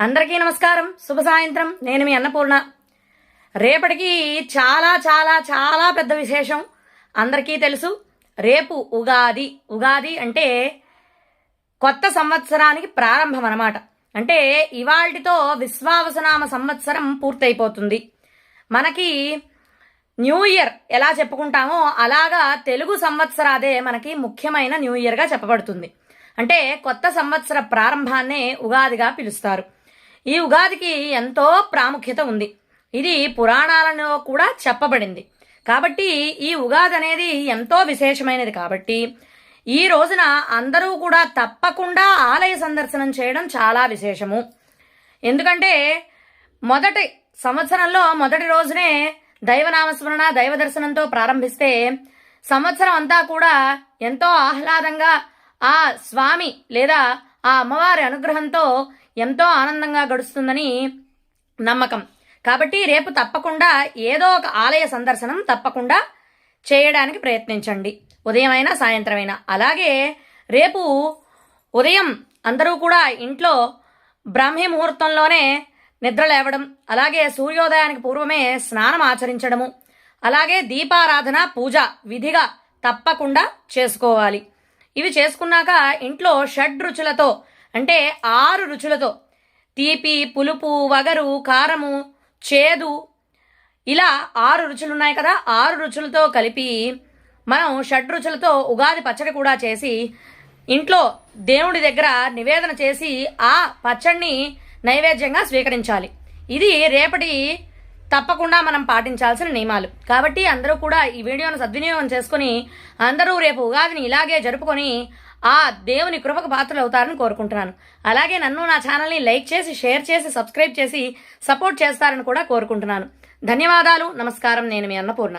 అందరికీ నమస్కారం. శుభ సాయంత్రం. నేను మీ అన్నపూర్ణ. రేపటికి చాలా చాలా చాలా పెద్ద విశేషం. అందరికీ తెలుసు, రేపు ఉగాది. ఉగాది అంటే కొత్త సంవత్సరానికి ప్రారంభం అన్నమాట. అంటే ఇవాళ్టితో విశ్వావసనామ సంవత్సరం పూర్తయిపోతుంది. మనకి న్యూ ఇయర్ ఎలా చెప్పుకుంటామో అలాగా తెలుగు సంవత్సరాదే మనకి ముఖ్యమైన న్యూ ఇయర్గా చెప్పబడుతుంది. అంటే కొత్త సంవత్సర ప్రారంభాన్నే ఉగాదిగా పిలుస్తారు. ఈ ఉగాదికి ఎంతో ప్రాముఖ్యత ఉంది. ఇది పురాణాలలో కూడా చెప్పబడింది. కాబట్టి ఈ ఉగాది అనేది ఎంతో విశేషమైనది. కాబట్టి ఈ రోజున అందరూ కూడా తప్పకుండా ఆలయ సందర్శనం చేయడం చాలా విశేషము. ఎందుకంటే మొదటి సంవత్సరంలో మొదటి రోజునే దైవనామస్మరణ దైవ దర్శనంతో ప్రారంభిస్తే సంవత్సరం అంతా కూడా ఎంతో ఆహ్లాదంగా ఆ స్వామి లేదా ఆ అమ్మవారి అనుగ్రహంతో ఎంతో ఆనందంగా గడుస్తుందని నమ్మకం. కాబట్టి రేపు తప్పకుండా ఏదో ఒక ఆలయ సందర్శనం తప్పకుండా చేయడానికి ప్రయత్నించండి, ఉదయమైనా సాయంత్రమైనా. అలాగే రేపు ఉదయం అందరూ కూడా ఇంట్లో బ్రాహ్మీ ముహూర్తంలోనే నిద్ర లేవడం, అలాగే సూర్యోదయానికి పూర్వమే స్నానం ఆచరించడము, అలాగే దీపారాధన పూజ విధిగా తప్పకుండా చేసుకోవాలి. ఇవి చేసుకున్నాక ఇంట్లో షడ్రుచులతో అంటే 6 రుచులతో తీపి, పులుపు, వగరు, కారము, చేదు ఇలా 6 రుచులు ఉన్నాయి కదా, 6 రుచులతో కలిపి మనం షడ్రుచులతో ఉగాది పచ్చడి కూడా చేసి ఇంట్లో దేవుడి దగ్గర నివేదన చేసి ఆ పచ్చడిని నైవేద్యంగా స్వీకరించాలి. ఇది రేపటి తప్పకుండా మనం పాటించాల్సిన నియమాలు. కాబట్టి అందరూ కూడా ఈ వీడియోను సద్వినియోగం చేసుకుని అందరూ రేపు ఉగాదిని ఇలాగే జరుపుకొని ఆ దేవుని కృపకు పాత్రలు అవుతారని కోరుకుంటున్నాను. అలాగే నన్ను నా ఛానల్ని లైక్ చేసి షేర్ చేసి సబ్స్క్రైబ్ చేసి సపోర్ట్ చేస్తారని కూడా కోరుకుంటున్నాను. ధన్యవాదాలు. నమస్కారం. నేను మీ అన్నపూర్ణ.